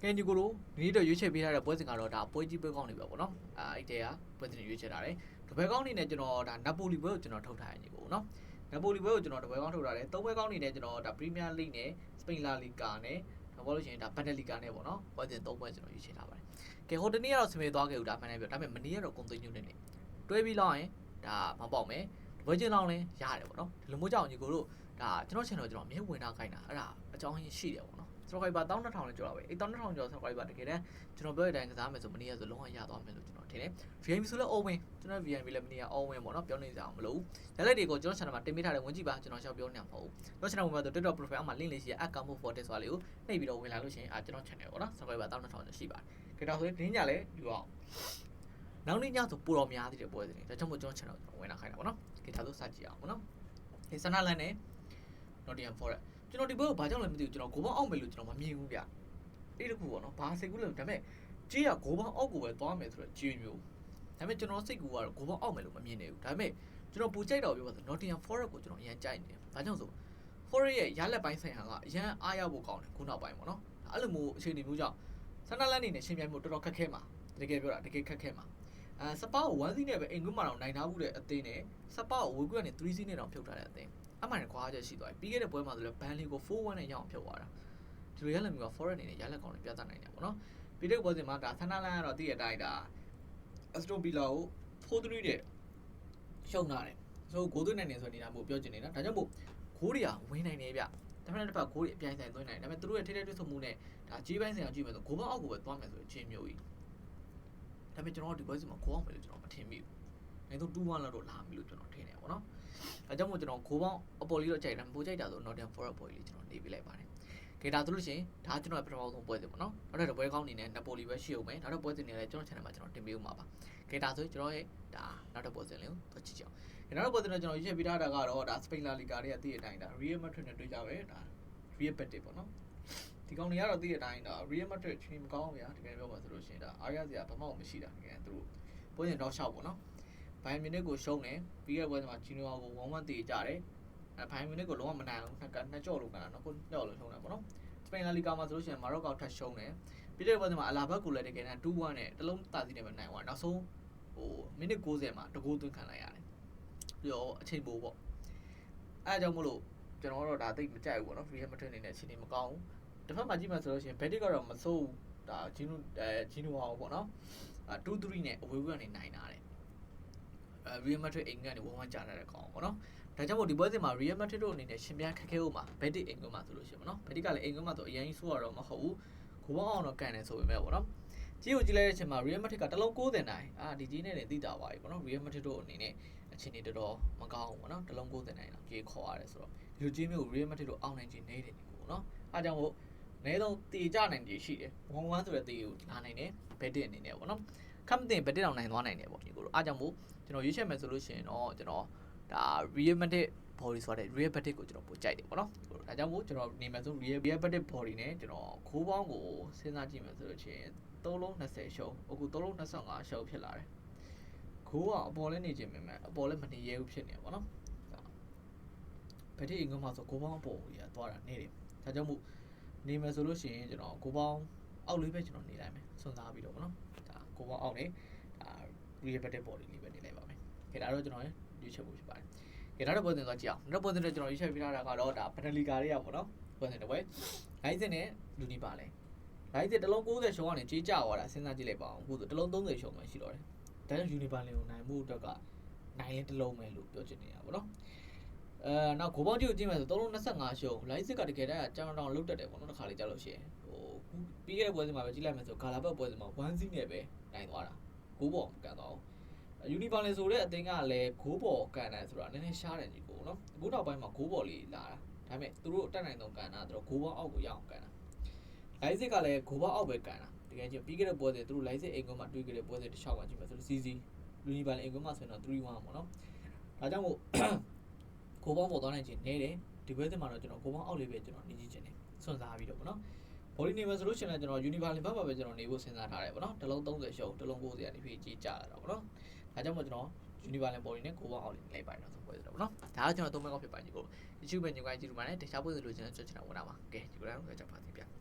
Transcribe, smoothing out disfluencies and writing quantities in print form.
ကဲညီကိုတို့ဒီနေ့တော့ရွေးချယ်ပေးထားတဲ့ပွဲစဉ်ကတော့ဒါပွဲကြီးပွဲကောင်းနေပဲပေါ့နော်အဲ့တဲကပွဲစဉ်ရွေးချယ်ထားတယ်တပွဲကောင်းနေနဲ့ကျွန်တော်ဒါနပိုလီပွဲကိုကျွန်တော်ထုတ်ထားရညီကိုနော်နပိုလီပွဲကိုကျွန်တော်တပွဲကောင်းထုတ်ထားတယ်၃ပွဲကောင်းနေနဲ့ကျွန်တော်ဒါပရီးမီးယားလိဂ်နဲ့စပိန်လာလီဂါနဲ့ဒါပြောလို့ရှိရင်ဒါဘန်ဒလီဂါနဲ့ပေါ့နော်ပွဲစဉ်၃ပွဲကျွန်တော်ရွေးချယ်ထားပါတယ်ကဲဟိုတနေ့ကတော့စမေသွားခဲ့ဦးဒါမှန်တယ်ပြောဒါပေမဲ့မနေ့ကတော့ကုန်သိန်းညွန့်နေတွဲပြီးလောက်ရင်ဒါမပေါက်မယ်တပွဲချင်းလောက်လည်းရတယ်ပေါ့နော်ဒီလိုမျိုးကြောင့်ညီကိုတို့ဒါကျွန်တော် channel ကျွန်တော်အမြဲဝင်ထားခိုင်းတာအဲ့ဒါအကြောင်းရင်းရှိတယ်ပေါ့နော်subscriber 12000နဲ့ကျော်တာပဲအဲ့12000ကျော် subscriber တကယ်တမ်းကျွန်တော်ပြောတဲ့အတိုင်းကစားမယ်ဆိုမနေ့ကဆိုလုံးဝရသွားမယ်လို့ကျွန်တော်ထင်တယ် VM ဆိုလည်း all win ကျွန်တော် VM လည်းမနေ့က all win ပေါ့နော်ပြောနေကြအောင်မလို့ရလက်တွေကိုကျွန်တော် channel မှာတင်ပေးထားတယ်ဝင်ကြည့်ပါကျွန်တော်ရှောက်ပြောနေမှာမဟုတ်ဘူးကျွန်တော် channel မှာဆို TikTok profile မှာ link လေးရှိရ account for this ဆိုတာလေးကိုနှိပ်ပြီးတော့ဝင်လာလို့ရှိရင်ကျွန်တော် channel ပေါ့နော် subscriber 12000ကျော်ရှိပါတယ်ကြတော့ဆိုရင်တင်းကြလဲယူအောင်နောက်နေ့ညဆိုပိုတော်များသေးတယ်ပွဲစဉ်ဒါကြောင့်မို့ကျွန်တော် channel ဝင်လာခိုင်းတာပေါ့နော်ကြဒါဆိုစကြည့်အောင်ပေါ့နော်ဒီစနာလန်နဲ့ Nottingham Forestကျွန်တော်ဒီဘက်ကိုဘာကြောင့်လဲမသိဘူးကျွန်တော်ဂိုးပေါင်းအောက်မယ်လို့ကျွန်တော်မမြင်ဘူးဗျအဲ့တခုပေါ့နော်ဘာစိတ်ကူးလဲဒါပေမဲ့ကြေးကဂိုးပေါင်းအောက်ကိုပဲသွားမယ်ဆိုတော့ကြေးမျိုးဒါပေမဲ့ကျွန်တော်စိတ်ကူးကတော့ဂိုးပေါင်းအောက်မယ်လို့မမြင်နေဘူးဒါပေမဲ့ကျွန်တော်ပူကြိုက်တော့ပြောပါဆို Nottingham Forest ကိုကျွန်တော်အရင်ကြိုက်နေတယ်ဒါကြောင့်ဆို Forest ရဲ့ရလက်ပိုင်းဆိုင်ဟာကအရင်အားရဖို့ကောင်းတယ်ခုနောက်ပိုင်းပေါ့နော်အဲ့လိုမျိုးအခြေအနေမျိုးကြောင့်ဆန်နာလန်နေနဲ့ရှင်းပြမှုတော်တော်ခက်ခဲမှာတကယ်ပြောတာတကယ်ခက်ခဲမှာစပါကို1စီးနဲ့ပဲအင်ကွန်းမှာတော့နိုင်ထားမှုတဲ့အသင်းနဲ့စပါကိုဝေကွက်နဲ့3စီးနဲ့တော့ဖြုတ်ထားတဲ့အသင်းအမှန်တကွာချက်ရှိသွားပြီပြီးခဲ့တဲ့ပွဲမှာဆိုလည်းဘန်လီကို4-1နဲ့ရအောင်ဖြုတ်သွားတာဒီလိုရလက်မျိုးက Forest အနေနဲ့ရလက်ကောင်းတွေပြသနိုင်တယ်ပေါ့နော်ပြီးတဲ့ပွဲစဉ်မှာဒါဆန်နာလန်ကတော့တည့်ရတိုင်းဒါအစတိုဘီလာကို4-3နဲ့ရှုံးထားတယ်ဆိုဂိုးသွင်းနိုင်နေဆိုနေတာမျိုးပြောချင်နေတာဒါကြောင့်မို့ဂိုးတွေကဝင်နိုင်နေဗျဒါပေမဲ့တစ်ဖက်ဂိုးတွေအပြိုင်ဆိုင်သွင်းနိုင်တယ်ဒါပေမဲ့သူတို့ရဲ့ထိတဲ့တွေ့ဆုံမှုနဲ့ဒါကြီးပိုင်းဆိုင်အောင်ကြည့်မယ်ဆိုဂိုးပေါင်းအောက်ကိုပဲသွားမယ်ဆိုအချင်းမျိုးကြီးဒါပေမဲ့ကျွန်တော်ဒီပွဲစဉ်မှာဂိုးအောင်ပဲလို့ကျွန်တော်မထင်မိဘူးအဲတော့2-1လောက်တော့လာပြီလို့ကျွန်တော်ထင်တယ်ပေါ့နော်အဲကြောင့်မို့ကျွန်တော်ဂိုးပေါင်းအပေါ်လေးတော့ကြိုက်တယ်ပိုကြိုက်တာဆို Nottingham Forest ပေါ်လေးကျွန်တော်နေပေးလိုက်ပါတယ်ကဲဒါဆိုလို့ရှိရင်ဒါကျွန်တော်ပထမဆုံးပွဲစဉ်ပေါ့နော်နောက်တော့ပွဲကောင်းနေနဲ့နပိုလီပဲရှိအောင်မယ်နောက်တော့ပွဲစဉ်နေလဲကျွန်တော် channel မှာကျွန်တော်တင်ပေးဦးမှာပါကဲဒါဆိုကျွန်တော်ရဲ့ဒါနောက်တော့ပွဲစဉ်လေးကိုသွားကြည့်ကြအောင်နောက်တော့ပွဲစဉ်တော့ကျွန်တော်ရွေးချယ်ပေးထားတာကတော့ဒါ Spain La Liga တွေကတည့်ရတိုင်းဒါ Real Madrid နဲ့တွေ့ကြပဲဒါ Real Betis ပေါ့နော်ဒီကောင်တွေကတော့တည့်ရတိုင်းဒါ Real Madrid ချင်းမကောင်းဗျာတကယ်ပြောပါဆိုလို့ရှိရင်ဒါအားရစရာဘာမှမရှိတာတကယ်သူတို့ပွဲစဉ်တော့ရှောက်ပေါ့နော်ဘိုင်မီနစ်ကိုရှုံးတယ်ပြီးခဲ့တဲ့ပွဲမှာဂျီနိုဝါကို1-1တေးကြတယ်ဘိုင်မီနစ်ကိုလုံးဝမနိုင်ဘူးနှစ်ကြော့လို့ကန်တာနော်ကိုကြော့လို့ရှုံးတာပေါ့နော်စပိန်လာလီဂါမှာဆိုလို့ရှိရင်မာရော့ကောက်ထပ်ရှုံးတယ်ပြီးတဲ့ပွဲမှာအလာဘတ်ကိုလည်းတကယ်တမ်း2-1နဲ့တလုံးတာစီနဲ့ပဲနိုင်သွားနောက်ဆုံးဟိုမိနစ်90မှာတကူသွင်းခံလိုက်ရတယ်ပြီးတော့အချိန်ပိုပေါ့အဲအကြောင်းမို့လို့ကျွန်တော်တို့ဒါသိမကြိုက်ဘူးပေါ့နော် Real Madrid အနေနဲ့အခြေအနေမကောင်းဘူးတစ်ဖက်မှာကြည့်မှဆိုလို့ရှိရင် Betis ကတော့မစိုးဒါဂျီနိုဝါပေါ့နော်2-3နဲ့အဝေးကနေနိုင်တာတယ်Real Madrid အိမ်ကနေ1-1ကြာတဲ့ကောင်ပေါ့နော်ဒါကြောင့်မို့ဒီပွဲစဉ်မှာ Real Madrid တို့အနေနဲ့ရှင်ပြန်ခက်ခဲဦးမှာ Betis အိမ်ကွင်းမှာဆိုလို့ရှိရင်ပေါ့နော် Betis ကလည်းအိမ်ကွင်းမှာဆိုအရင်ကြီးဆိုးရတော့မဟုတ်ဘူးဂိုးပေါင်းအောင်တော့ကန်တယ်ဆိုပေမဲ့ပေါ့နော်ကြီးကိုကြည့်လိုက်တဲ့အချိန်မှာ Real Madrid ကတလုံး90နိုင်ဒီကြီးနဲ့သိတာပါပြီပေါ့နော် Real Madrid တို့အနေနဲ့အခြေအနေတော်တော်မကောင်းဘူးပေါ့နော်တလုံး90နိုင်တော့ကြီးခေါ်ရတယ်ဆိုတော့ဒီလိုကြီးမျိုး Real Madrid တို့အောင်နိုင်ခြင်းနေတယ်ပေါ့နော်အားကြောင့်မို့အနည်းဆုံးတေကြနိုင်ခြင်းရှိတယ်1-1ဆိုတဲ့တေကိုလာနိုင်တယ် Betis အနေနဲ့ပေါ့နော်ခပ်မတင် Betis တောင်နိုင်သွားနိုင်တယ်ပေါ့ဒီကိုအားကြောင့်မို့ကျွန်တော်ရွေးချယ်မယ်ဆိုလို့ရှိရင်တော့ကျွန်တော်ဒါ Real Madrid body ဆိုတဲ့ Real Betis ကိုကျွန်တော်ပိုကြိုက်တယ်ပေါ့နော်ဒါကြောင့်မို့ကျွန်တော်နေမယ်ဆို Real Betis body နဲ့ကျွန်တော်ခိုးပေါင်းကိုစဉ်းစားကြည့်မယ်ဆိုလို့ရှိရင်3လုံး20ရှုံးအခု3လုံး25ရှုံးဖြစ်လာတယ်ခိုးကအပေါ်လဲနေခြင်းပဲအပေါ်လဲမနေရဲဘူးဖြစ်နေပါပေါ့နော် Betis အင်္ဂုံမှာဆိုခိုးပေါင်းအပေါ်ကိုရသွားတာနေတယ်ဒါကြောင့်မို့နေမယ်ဆိုလို့ရှိရင်ကျွန်တော်ခိုးပေါင်းအောက်လေးပဲကျွန်တော်နေလိုက်မယ်စွန့်စားပြီးတော့ပေါ့နော်ဒါခိုးပေါင်းအောက်နေဒါ Real Betis body လေးပဲနေလိုက်ပါမယ်ခေဒါတော့ကျွန်တော်ရွေးချယ်ဖို့ဖြစ်ပါတယ်ခေနောက်တော့ပွဲစဉ်သွားကြည့်အောင်နောက်ပွဲစဉ်နဲ့ကျွန်တော်ရွေးချယ်ပေးထားတာကတော့ဒါပန်ဒလီဂါတွေကပေါ့နော်ပွဲစဉ်တစ်ပွဲလိုင်းစဉ်နဲ့လူနီပါလဲလိုင်းစဉ်တလုံး90ရှုံးကနေကြေးကြသွားတာစဉ်းစားကြည့်လိုက်ပါအောင်အခုဆိုတလုံး30ရှုံးမှရှိတော့တယ်ဒါကြောင့်ယူနီပါလင်ကိုနိုင်မှုအတွက်ကနိုင်ရင်တလုံးပဲလို့ပြောချင်နေတာပေါ့နော်နောက်ဂိုးပေါင်းကြီးကိုကြည့်မယ်ဆို3လုံး25ရှုံးလိုင်းစစ်ကတကယ်တမ်းအကြောင်းတောင်လုတ်တက်တယ်ပေါ့နော်တစ်ခါလေးကြောက်လို့ရှိရင်ဟိုပြီးခဲ့တဲ့ပွဲစဉ်မှာပဲကြည့်လိုက်မယ်ဆိုဂါလာဘတ်ပွဲစဉ်မှာ1စီးနဲ့ပဲနိုင်သွားတာဂိုးပေါ်မကန်သွားဘူးယူနီပါလင်ဆိုတဲ့အသင်းကလည်းဂိုးပေါ်ကန်တယ်ဆိုတာနည်းနည်းရှားတယ်ကြီးကိုနော်အခုနောက်ပိုင်းမှာဂိုးပေါ်လေးလာတာဒါပေမဲ့သူတို့တက်နိုင်ဆုံးကန်တာသူတို့ဂိုးပေါင်းအောက်ကိုရအောင်ကန်တာလိုင်းစစ်ကလည်းဂိုးပေါင်းအောက်ပဲကန်တာတကယ်ချင်းပြီးခဲ့တဲ့ပွဲစဉ်သူတို့လိုင်းစစ်အိမ်ကွန်းမှာတွေ့ခဲ့တဲ့ပွဲစဉ်တစ်ချောင်းမှကြည့်မယ်ဆိုတော့စီစီယူနီပါလင်အိမ်ကွန်းမှာဆိုရင်တော့3-1ပေါ့နော်ဒါကြောင့်မို့ဂိုးပေါင်းပေါ်သွားနိုင်ခြင်းနေတယ်ဒီပွဲစဉ်မှာတော့ကျွန်တော်ဂိုးပေါင်းအောက်လေးပဲကျွန်တော်နေကြည့်ခြင်းနေစွန့်စားပြီးတော့ပေါ့နော်ဘောလီနေမှာဆိုလို့ရှိရင်လည်းကျွန်တော်ယူနီပါလင်ဘက်မှာပဲကျွန်တော်နေဖို့စဉ်းစားထားတယ်ပေါ့နော်တလုံး30ရှုံးတလုံး90ကနေပြီးကြီးကြလာတော့ပေါ့နော်ဒါကြောင့်မို့ကျွန်တော်ယူနီပါလင်ဘော်ဒီနဲ့ကိုပေါင်းအောင်လေးလိုက်ပါတယ်ဆိုပွဲဆိုတော့ဗောနော်ဒါကကျွန်တော်သုံးမဲကောက်ဖြစ်ပါညီကို YouTube ပဲညီကိုကြည့်လို့မှလည်းတခြားပွဲတွေလိုချင်တဲ့ကျွန်တော်ဝင်လာပါကဲဒီလိုလည်းကြောက်ပါသေးဗျ